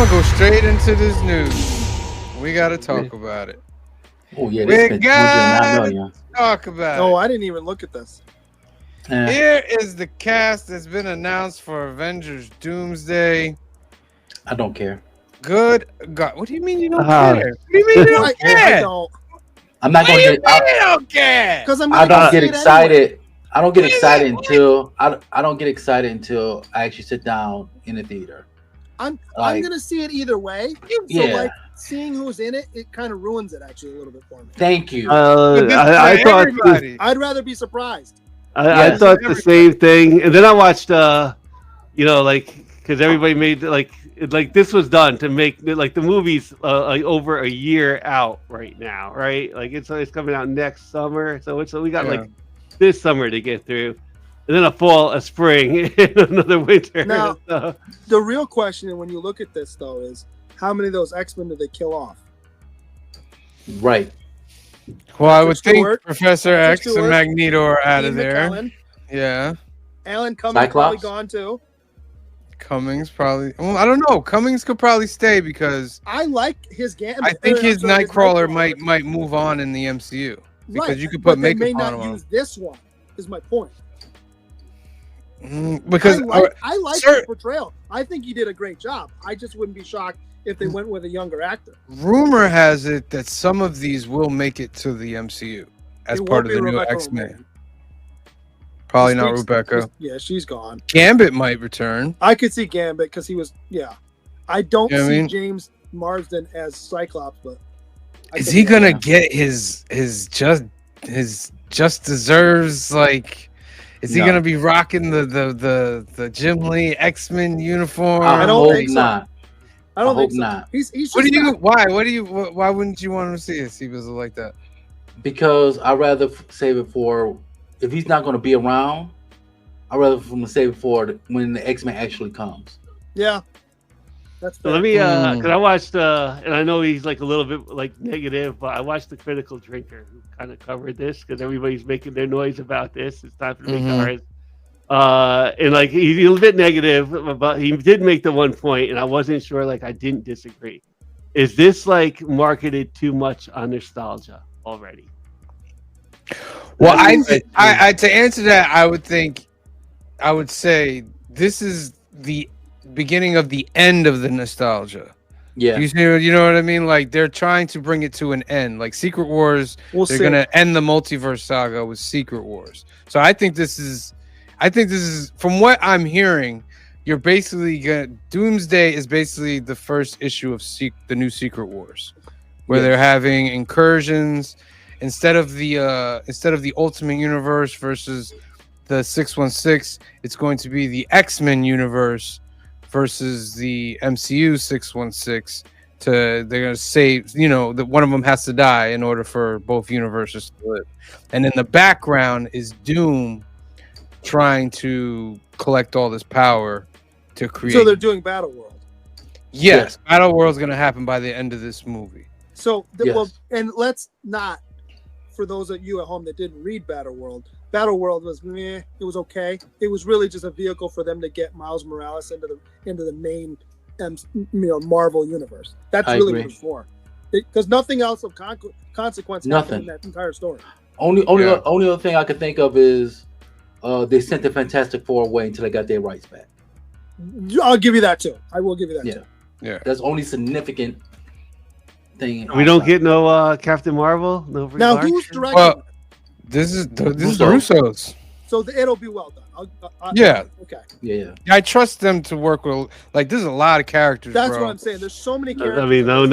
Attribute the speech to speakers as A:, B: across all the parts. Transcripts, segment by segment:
A: gonna go straight into this news. We gotta talk about it.
B: Oh yeah,
A: we gotta talk about it.
C: Oh, I didn't even look at this.
A: Here is the cast that's been announced for Avengers Doomsday.
B: I don't care.
A: Good God. What do you mean you don't care? What do you mean you don't care?
C: I don't.
B: I'm not going to
A: I don't care.
C: Because
B: I don't get excited. Anyway. I don't get excited until I don't get excited until I actually sit down in the theater.
C: I'm gonna see it either way. So like seeing who's in it, it kind of ruins it actually a little bit for me.
B: Thank you.
D: I thought
C: I'd rather be surprised.
D: I thought the same thing, and then I watched because everybody made like this was done to make like the movie's over a year out right now, right? Like it's coming out next summer, so we got like this summer to get through, and then a fall, a spring, and another winter.
C: Now, the real question when you look at this though is how many of those X-Men did they kill off?
B: Right.
A: Well, I would think Professor X and Magneto are out of there.
C: McKellen.
A: Yeah.
C: Alan Cummings probably gone too.
A: Cummings probably. Well, I don't know. Cummings could probably stay because
C: I like his Gambit.
A: I think his Nightcrawler might move on in the MCU because you could put makeup on him.
C: They may not use this one. Is my point.
A: Because
C: I like his portrayal. I think he did a great job. I just wouldn't be shocked if they went with a younger actor.
A: Rumor has it that some of these will make it to the MCU as part of the new X-Men. Probably not Rebecca.
C: Yeah, she's gone.
A: Gambit might return.
C: I could see Gambit because he was. Yeah, I don't see James Marsden as Cyclops, but
A: is he gonna get his just deserves like? Is he gonna be rocking the Jim Lee X-Men uniform?
B: I don't think so.
C: I don't think so. Not. He's
A: why wouldn't you want him to see a Seabizzle like that?
B: Because I'd rather save it for if he's not going to be around. I'd rather for him to save it for when the X-Men actually comes.
C: Yeah, that's fair.
D: Let me because I watched and I know he's like a little bit like negative, but I watched the Critical Drinker who kind of covered this because everybody's making their noise about this. It's time to make ours. And like he's a bit negative, but he did make the one point, and I wasn't sure. Like I didn't disagree. Is this like marketed too much on nostalgia already?
A: Well, I to answer that, I would say this is the beginning of the end of the nostalgia.
B: Yeah,
A: you know what I mean? Like they're trying to bring it to an end. Like Secret Wars, they're gonna end the multiverse saga with Secret Wars. So I think this is from what I'm hearing, you're basically Doomsday is basically the first issue of the new Secret Wars, where they're having incursions instead of the Ultimate Universe versus the 616. It's going to be the X-Men universe versus the MCU 616. They're gonna save, that one of them has to die in order for both universes to live, and in the background is Doom trying to collect all this power to create.
C: So they're doing Battle World.
A: Yes, Battle World's going to happen by the end of this movie.
C: So, well, and let's not, for those of you at home that didn't read Battle World was meh. It was okay. It was really just a vehicle for them to get Miles Morales into the main, Marvel universe. That's really what it was for. Because nothing else of consequence happened in that entire story.
B: Only other thing I could think of is. They sent the Fantastic Four away until they got their rights back.
C: I'll give you that too. I will give you that too.
A: Yeah.
B: That's only significant thing.
D: We don't get no Captain Marvel. No.
C: Now who's directing?
A: Well, this is the Russos.
C: So it'll be well done.
A: Okay.
B: Yeah.
A: I trust them to work with. Like, there's a lot of characters.
C: That's
A: what
C: I'm saying. There's so many characters.
D: I mean, no.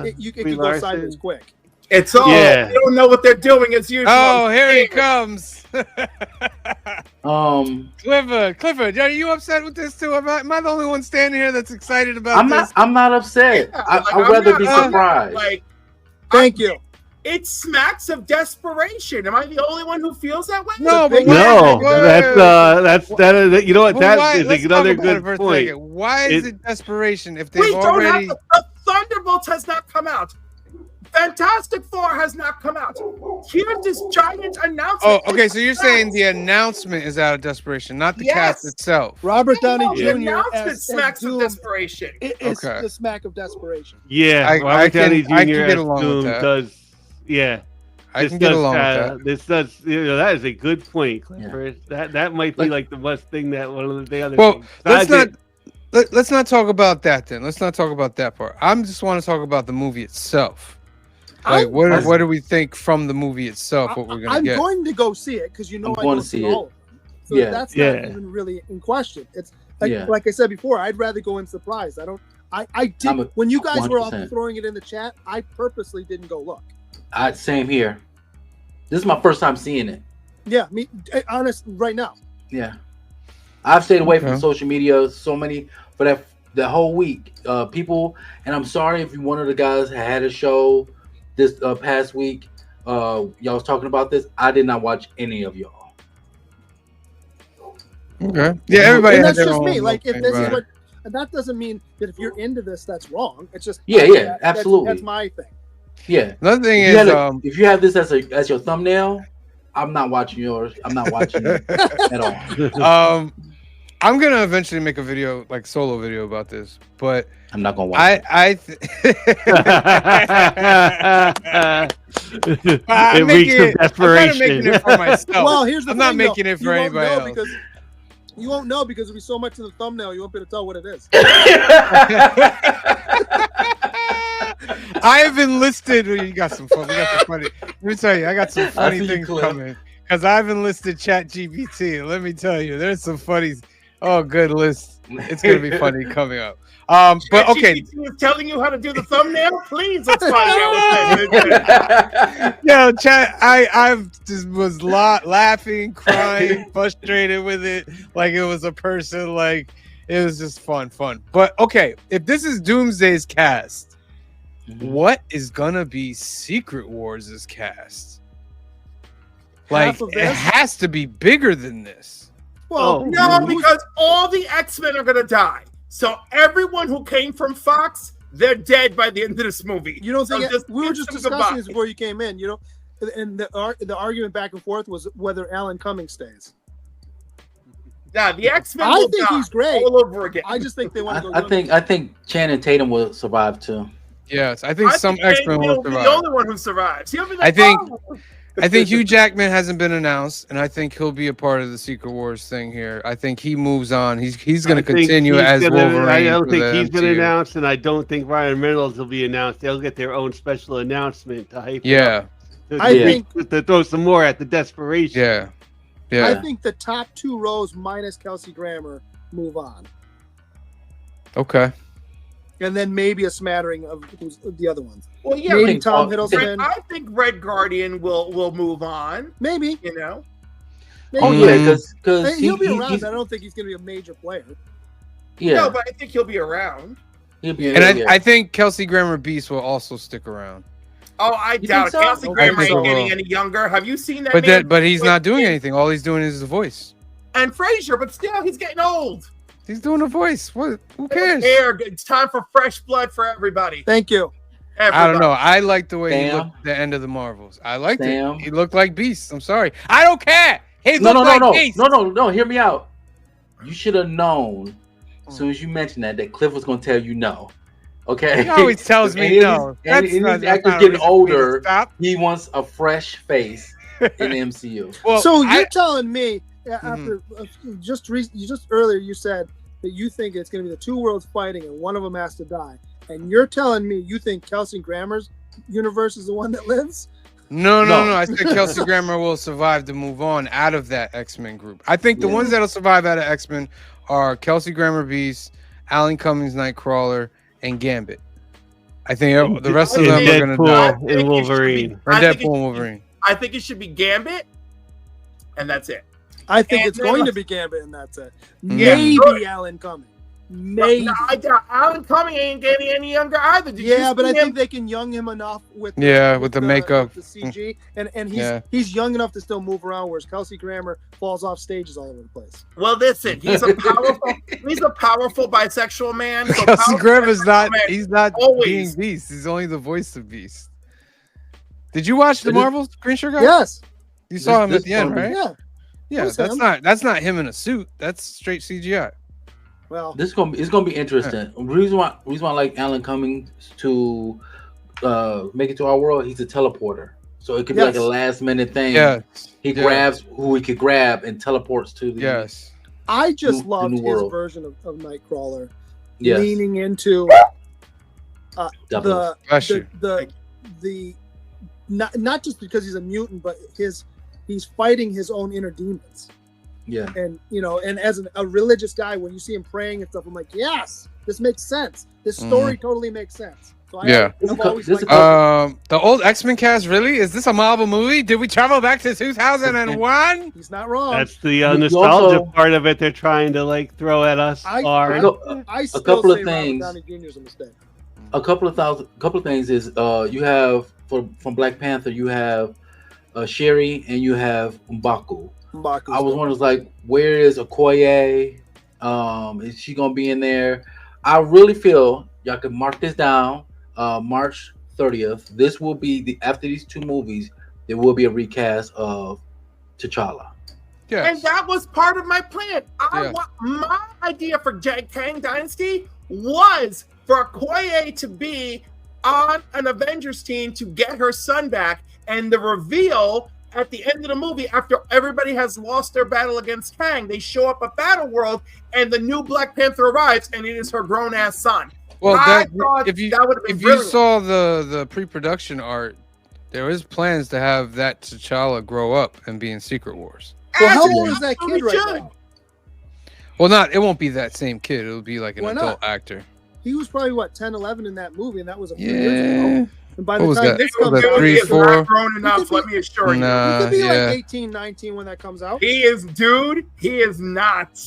C: It can go sideways quick.
E: It's all you don't know what they're doing as usual.
A: Oh, here he comes.
B: Clifford,
A: are you upset with this too? Am I the only one standing here that's excited about this?
B: I'm not upset. I'd rather be surprised.
C: Thank you.
E: It smacks of desperation. Am I the only one who feels that way?
A: No, but
D: that's you know what? That is another good point.
A: Why is it desperation if they've already?
E: The Thunderbolts has not come out. Fantastic Four has not come out. Here's this giant announcement.
A: Oh, okay. So you're saying the announcement is out of desperation, not the cast itself.
C: Robert Downey
E: The
C: Jr.
E: announcement
C: as
E: smacks of
C: Doom
E: desperation.
C: is
A: Okay.
C: the smack of desperation.
D: Yeah,
A: I
D: Robert
A: can-
D: Downey Jr.
A: I can get
D: as
A: along with
D: Doom
A: that.
D: does. Yeah,
A: I can get along with that.
D: This does. That is a good point, Clifford. That might be like the most thing that one of the other.
A: Well,
D: things.
A: let's not talk about that then. Let's not talk about that part. I just want to talk about the movie itself. Like, what do we think from the movie itself? What we're gonna
C: I'm
A: get?
C: going to go see it because
B: I'm
C: I
B: going
C: want
B: to
C: to
B: see
C: see
B: it.
C: all of them. So
B: Yeah.
C: that's
D: Yeah.
C: not even really in question. It's like,
B: Yeah.
C: like I said before, I'd rather go in surprise. I did when you guys were all
B: 100%.
C: throwing it in the chat. I purposely didn't go look.
B: Same here. This is my first time seeing it.
C: Yeah, me honest right now.
B: Yeah, I've stayed away from
A: Okay.
B: social media for the whole week. People, and I'm sorry if you one of the guys had a show this past week. Y'all was talking about this. I did not watch any of y'all.
A: Okay. Yeah, everybody.
C: And
A: has
C: that's
A: their
C: just me.
A: own
C: Like if
A: thing
C: this
A: about
C: is
A: it.
C: what, and that doesn't mean that if you're into this, that's wrong. It's just
B: Yeah, absolutely.
C: That's my thing.
B: Yeah.
A: Another thing
B: If you,
A: is,
B: if you have this as your thumbnail, I'm not watching yours. I'm not watching it at all.
A: I'm gonna eventually make a video, like solo video about this, but
B: I'm not gonna watch it.
D: It reeks of desperation.
A: I'm making it for myself.
C: Well, here's the
A: I'm
C: thing,
A: not making
C: though.
A: it for
C: You won't
A: anybody
C: know
A: else.
C: because you won't know because there'll be so much in the thumbnail you won't be able to tell what it is.
A: I have enlisted. You got some fun. We got some funny. Let me tell you, I got some funny
B: see you,
A: things
B: Cliff.
A: coming because I've enlisted ChatGPT. Let me tell you, there's some funny. Oh, good list. It's gonna be funny coming up. But okay,
E: ChatGPT is telling you how to do the thumbnail. Please, let's find out.
A: yo, chat. I just was laughing, crying, frustrated with it, like it was a person. Like it was just fun. But okay, if this is Doomsday's cast, what is gonna be Secret Wars' cast? Like
C: Half of
A: it
C: this?
A: has to be bigger than this.
C: Well,
E: No, because all the X-Men are gonna die. So everyone who came from Fox, they're dead by the end of this movie.
C: you don't think
E: So just
C: we were
E: kiss
C: just
E: them
C: discussing
E: goodbye.
C: this before you came in. You know, and the argument back and forth was whether Alan Cumming stays.
E: Yeah, the X-Men.
C: I
E: will
C: think
E: die
C: he's great.
E: all over again.
C: I just think they want to go.
B: I think Channing Tatum will survive too.
A: Yes, I think some
E: Hank
A: X-Men
E: will
A: will
E: be the
A: survive.
E: only one who survives. He'll be
A: I
E: like,
A: think-
E: "Oh."
A: I think Hugh Jackman hasn't been announced, and I think he'll be a part of the Secret Wars thing here. I think he moves on. He's going to continue as Wolverine.
D: I don't
A: for
D: think
A: the
D: he's been
A: MCU.
D: announced, and I don't think Ryan Reynolds will be announced. They'll get their own special announcement to hype.
A: Yeah,
C: I think
D: to throw some more at the desperation.
A: yeah,
C: I
A: yeah.
C: think the top two rows minus Kelsey Grammer move on,
A: Okay.
C: and then maybe a smattering of the other ones.
E: Well, yeah,
C: Maybe
B: think
C: Tom
B: all-
C: Hiddleston.
E: I think Red Guardian will move on.
C: Maybe.
E: You know,
C: Maybe.
B: Oh yeah, because
C: He'll be around. But I don't think he's going to be a major player.
E: no, but I think he'll be around.
B: he'll be.
A: And
B: yeah.
A: I think Kelsey Grammer Beast will also stick around.
E: Oh, I
B: You
E: doubt it.
B: think so?
E: Kelsey
B: I
E: Grammer
A: think so.
E: ain't getting any younger. Have you seen that?
A: But
E: man?
A: but he's not doing
E: With-
A: anything. All he's doing is the voice.
E: And Frasier, but still, he's getting old.
A: He's doing a voice. What? Who
E: Who
A: cares?
E: cares? It's time for fresh blood for everybody.
C: Thank you.
A: I don't know. I like the way he
B: Sam?
A: looked at the end of the Marvels. I liked
B: Sam?
A: it. He looked like Beast. I'm sorry. I don't care. He
B: No,
A: looked like Beast.
B: no. Hear me out. You should have known as soon as you mentioned that Cliff was going to tell you no. Okay.
A: He always tells me no.
B: And these
A: that's
B: actors
A: not a
B: getting
A: reason for me to
B: older.
A: Stop.
B: He wants a fresh face in the MCU.
A: Well,
C: So you're
A: I,
C: telling me after just earlier you said that you think it's going to be the two worlds fighting and one of them has to die, and you're telling me you think Kelsey Grammer's universe is the one that lives?
A: no.
B: No.
A: I said Kelsey Grammer will survive to move on out of that X-Men group. I think the ones that'll survive out of X-Men are Kelsey Grammer Beast, Alan Cummings Nightcrawler, and Gambit. I think the rest of them are going to die.
D: Deadpool and Wolverine.
A: Or
E: I think
A: Deadpool and Wolverine.
E: I think it should be Gambit, and that's it.
C: I think
E: And
C: it's
E: then-
C: going to be Gambit, and that's it.
A: Yeah.
C: Maybe Alan Cumming. Maybe.
E: No, I doubt Alan Cumming ain't getting any younger either. Did
C: Yeah,
E: you
C: but
E: see
C: I
E: him?
C: think they can young him enough with
A: with the makeup.
C: with the CG, and
A: Yeah.
C: he's young enough to still move around, whereas Kelsey Grammer falls off stages all over the place.
E: Well, listen, he's a powerful bisexual man. So
A: Kelsey
E: powerful
A: Grammer's not.
E: bisexual man
A: He's not
E: always-
A: being Beast. He's only the voice of Beast. Did you watch the Marvel Green Shirt guy?
C: Yes.
A: You saw him at the end, right?
C: Yeah.
A: Yeah, that's not him in a suit. That's straight CGI.
C: Well,
B: it's gonna be interesting. The reason why I like Alan Cummings to make it to our world, he's a teleporter. So it could be like a last minute thing. Yeah. He grabs who he could grab and teleports to the
C: I just loved his version of Nightcrawler.
B: Yes.
C: Leaning into the not just because he's a mutant, but he's fighting his own inner demons.
B: Yeah.
C: And and as a religious guy, when you see him praying and stuff, I'm like, yes, this makes sense. This story totally makes sense. So
A: the old X-Men cast, really? Is this a Marvel movie? Did we travel back to 2001?
C: He's not wrong.
D: That's the nostalgia part of it they're trying to throw at us.
C: I still
B: couple of
C: say
B: things.
C: Robert Downey Jr. is a mistake.
B: A couple of things is you have from Black Panther, you have Sherry and you have M'Baku. I was wondering, like, where is Okoye? Is she gonna be in there? I really feel y'all can mark this down. March 30th. This will be after these two movies. There will be a recast of T'Challa.
E: Yes. And that was part of my plan. My idea for Kang Dynasty was for Okoye to be on an Avengers team to get her son back, and the reveal at the end of the movie, after everybody has lost their battle against Kang, they show up at Battle World, and the new Black Panther arrives, and it is her grown-ass son.
A: Well, if you saw the pre-production art, there is plans to have that T'Challa grow up and be in Secret Wars.
C: Well, how old is that kid right now?
A: Well, it won't be that same kid. It'll be like an adult actor.
C: He was probably 10, 11 in that movie, and that was a few years ago. And by the time
A: that?
C: this comes out,
A: 3, 4.
E: Not grown enough. Let me assure you.
C: He could be like 18, 19 when that comes out.
E: He is not.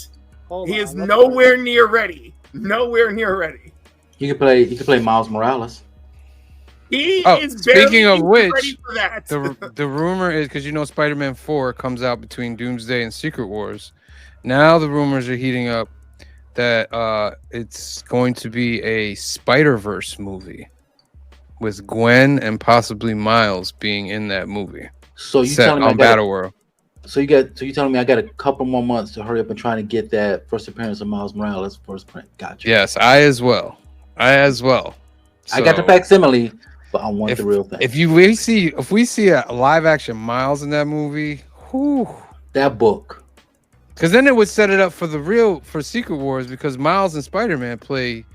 E: He is nowhere near ready. Nowhere near ready.
B: He could play Miles Morales.
E: He is
A: speaking of which,
E: ready for that.
A: the rumor is, because Spider-Man 4 comes out between Doomsday and Secret Wars. Now the rumors are heating up that it's going to be a Spider-Verse movie with Gwen and possibly Miles being in that movie.
B: So you telling me
A: on Battle World?
B: So you telling me I got a couple more months to hurry up and trying to get that first appearance of Miles Morales first print? Gotcha.
A: Yes, I as well. So,
B: I got the facsimile, but I want the real thing.
A: If we see a live action Miles in that movie,
B: that book.
A: Because then it would set it up for Secret Wars, because Miles and Spider-Man play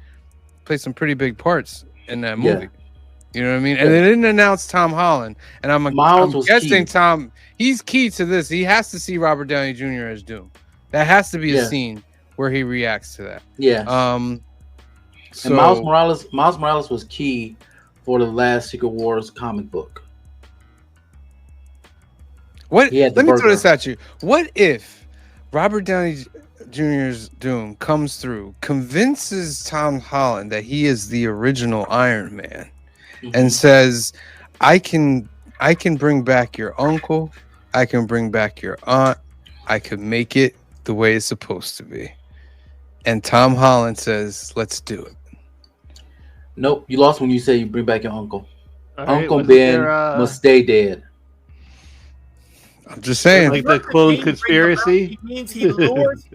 A: some pretty big parts in that movie. Yeah. You know what I mean? And they didn't announce Tom Holland, and I'm guessing key. He's key to this. He has to see Robert Downey Jr. as Doom. That has to be a scene where he reacts to that.
B: Yeah. And Miles Morales was key for the last Secret Wars comic book.
A: Let me throw this at you. What if Robert Downey Jr.'s Doom comes through, convinces Tom Holland that he is the original Iron Man, and says, I can bring back your uncle, I can bring back your aunt, I can make it the way it's supposed to be. And Tom Holland says, let's do it.
B: Nope, you lost when you say you bring back your uncle. Uncle Ben must stay dead.
A: I'm just saying.
D: Like the clone conspiracy?
E: He means he lures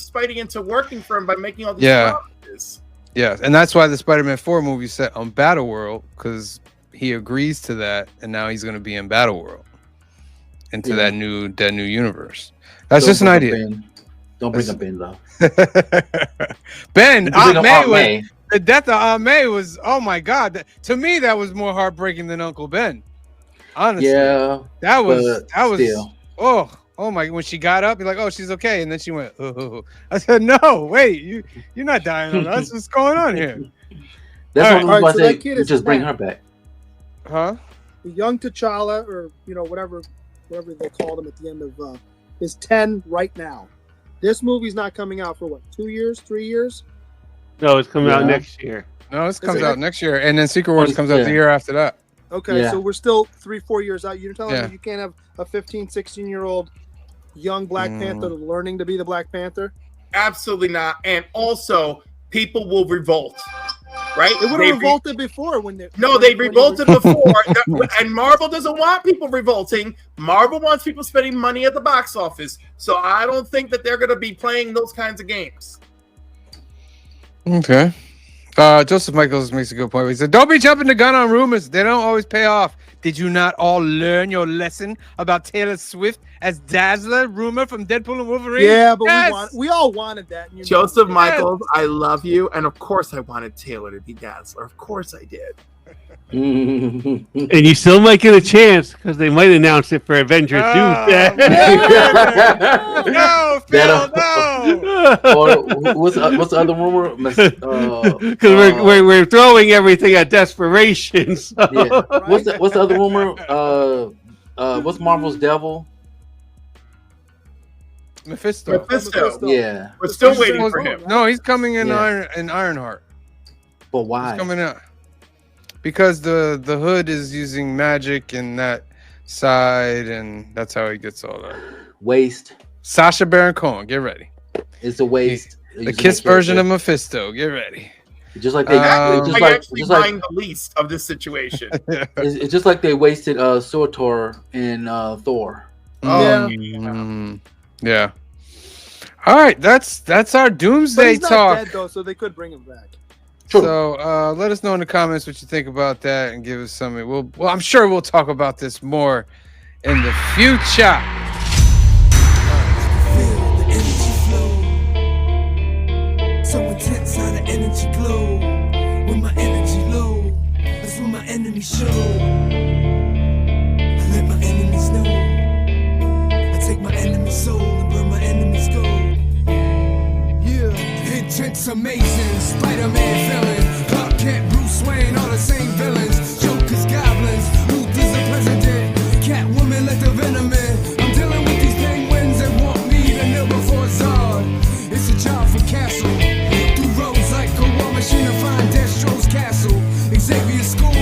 E: Spidey into working for him by making all these promises.
A: Yeah, and that's why the Spider-Man 4 movie set on Battle World, because he agrees to that, and now he's going to be in Battle World into that new universe. That's just an idea.
B: Don't bring up Ben though.
A: Ben, the death of Aunt May was, oh my God! To me, that was more heartbreaking than Uncle Ben. Honestly, that was
B: still.
A: Oh my! When she got up, you're like, oh, she's okay, and then she went, oh. I said, no, wait, you're not dying on us. What's going on here?
B: That's what I was about to say. Just bring her back.
A: Huh?
C: The young T'Challa, or whatever they called him at the end of, is 10 right now. This movie's not coming out for 2 years, 3 years?
D: No, it's coming out next year.
A: No, this comes out next year, and then Secret Wars comes out the year after that.
C: Okay, so we're still 3-4 years out. You're telling me you can't have a 15, 16-year-old young Black Panther learning to be the Black Panther?
E: Absolutely not. And also, people will revolt. right?
C: It would
E: They
C: have revolted before when they.
E: No, they revolted before, and Marvel doesn't want people revolting. Marvel wants people spending money at the box office, so I don't think that they're going to be playing those kinds of games.
A: Okay. Joseph Michaels makes a good point. He said, "Don't be jumping the gun on rumors. They don't always pay off. Did you not all learn your lesson about Taylor Swift as Dazzler rumor from Deadpool and Wolverine?"
C: Yeah, but
A: Yes!
C: we all wanted that. And
E: Joseph Michaels, I love you, and of course I wanted Taylor to be Dazzler. Of course I did.
D: And you still might get a chance because they might announce it for Avengers Doomsday.
A: No, Phil, no.
B: Or what's the other rumor?
D: Because we're throwing everything at desperation. So.
B: Yeah. What's the other rumor? What's Marvel's devil?
A: Mephisto.
B: Yeah.
E: We're still waiting for him.
A: No, he's coming in Ironheart.
B: But why?
A: He's coming out because the hood is using magic in that side, and that's how he gets all that.
B: Waste.
A: Sacha Baron Cohen, get ready.
B: It's a waste.
A: The Kiss version of Mephisto, get ready.
B: Just like they,
E: buying the least of this situation.
B: It's just like they wasted Surtur in Thor.
A: Yeah. All right, that's our Doomsday
C: But he's not
A: talk.
C: dead, though, so they could bring him back.
B: True.
A: So let us know in the comments what you think about that, and give us something. Well, I'm sure we'll talk about this more in the future.
F: Feel the energy flow. So intense how the energy glow. When my energy low, that's when my enemies show. I let my enemies know. I take my enemy's soul and burn my enemy's gold. Yeah, intense, amazing, Spider-Man villain, Clark Kent, Bruce Wayne, all the same villains. Jokers, goblins, Luther's the president, Catwoman, let the venom in. I'm dealing with these penguins that want me to kneel before Zod. It's a job for Castle. Through roads like a war machine to find Destro's castle. Xavier School.